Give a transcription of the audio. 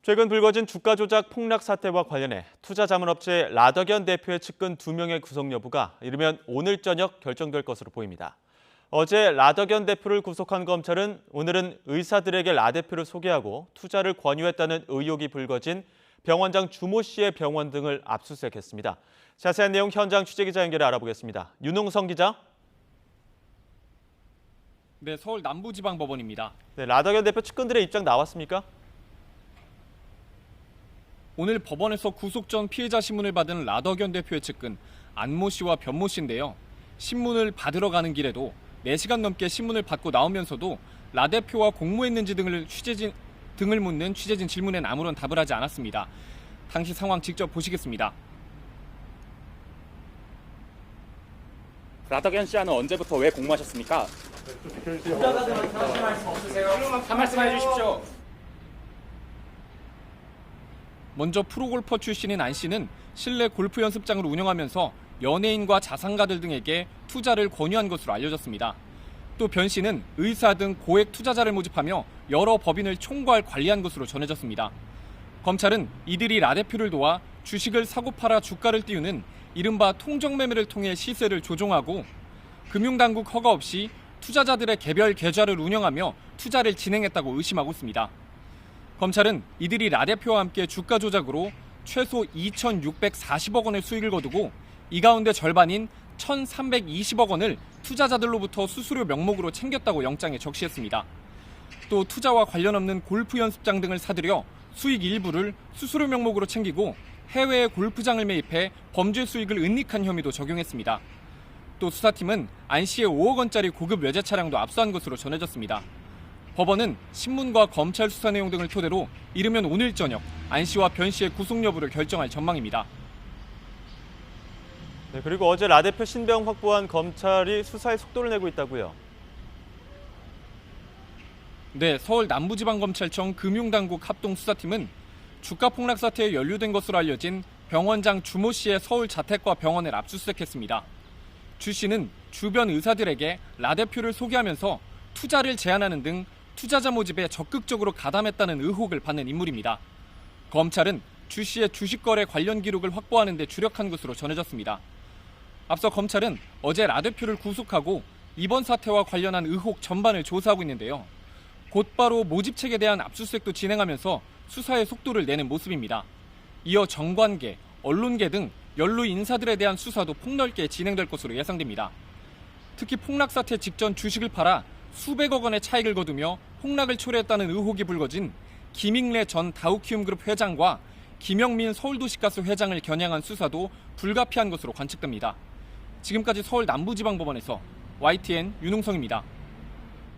최근 불거진 주가 조작 폭락 사태와 관련해 투자자문업체 라더견 대표의 측근 2명의 구속 여부가 이르면 오늘 저녁 결정될 것으로 보입니다. 어제 라더견 대표를 구속한 검찰은 오늘은 의사들에게 라 대표를 소개하고 투자를 권유했다는 의혹이 불거진 병원장 주모 씨의 병원 등을 압수수색했습니다. 자세한 내용 현장 취재기자 연결해 알아보겠습니다. 윤웅성 기자. 네, 서울 남부지방법원입니다. 네, 라더견 대표 측근들의 입장 나왔습니까? 오늘 법원에서 구속 전 피해자 신문을 받은 라더견 대표의 측근 안모 씨와 변모 씨인데요. 신문을 받으러 가는 길에도 4시간 넘게 신문을 받고 나오면서도 라 대표와 공모했는지 등을 묻는 취재진 질문엔 아무런 답을 하지 않았습니다. 당시 상황 직접 보시겠습니다. 라더견 씨와는 언제부터 왜 공모하셨습니까? 투자자들한테 하실 말씀 없으세요? 한 말씀 해주십시오. 먼저 프로골퍼 출신인 안 씨는 실내 골프 연습장을 운영하면서 연예인과 자산가들 등에게 투자를 권유한 것으로 알려졌습니다. 또 변 씨는 의사 등 고액 투자자를 모집하며 여러 법인을 총괄 관리한 것으로 전해졌습니다. 검찰은 이들이 라 대표를 도와 주식을 사고 팔아 주가를 띄우는 이른바 통정매매를 통해 시세를 조종하고 금융당국 허가 없이 투자자들의 개별 계좌를 운영하며 투자를 진행했다고 의심하고 있습니다. 검찰은 이들이 라 대표와 함께 주가 조작으로 최소 2,640억 원의 수익을 거두고 이 가운데 절반인 1,320억 원을 투자자들로부터 수수료 명목으로 챙겼다고 영장에 적시했습니다. 또 투자와 관련 없는 골프 연습장 등을 사들여 수익 일부를 수수료 명목으로 챙기고 해외에 골프장을 매입해 범죄 수익을 은닉한 혐의도 적용했습니다. 또 수사팀은 안 씨의 5억 원짜리 고급 외제 차량도 압수한 것으로 전해졌습니다. 법원은 신문과 검찰 수사 내용 등을 토대로 이르면 오늘 저녁 안 씨와 변 씨의 구속 여부를 결정할 전망입니다. 네, 그리고 어제 라 대표 신병 확보한 검찰이 수사에 속도를 내고 있다고요. 네, 서울 남부지방검찰청 금융당국 합동수사팀은 주가 폭락 사태에 연루된 것으로 알려진 병원장 주모 씨의 서울 자택과 병원을 압수수색했습니다. 주 씨는 주변 의사들에게 라 대표를 소개하면서 투자를 제안하는 등 투자자 모집에 적극적으로 가담했다는 의혹을 받는 인물입니다. 검찰은 주 씨의 주식 거래 관련 기록을 확보하는 데 주력한 것으로 전해졌습니다. 앞서 검찰은 어제 라 대표를 구속하고 이번 사태와 관련한 의혹 전반을 조사하고 있는데요. 곧바로 모집책에 대한 압수수색도 진행하면서 수사의 속도를 내는 모습입니다. 이어 정관계, 언론계 등 연루 인사들에 대한 수사도 폭넓게 진행될 것으로 예상됩니다. 특히 폭락 사태 직전 주식을 팔아 수백억 원의 차익을 거두며 폭락을 초래했다는 의혹이 불거진 김익래 전 다우키움그룹 회장과 김영민 서울도시가스 회장을 겨냥한 수사도 불가피한 것으로 관측됩니다. 지금까지 서울 남부지방법원에서 YTN 윤웅성입니다.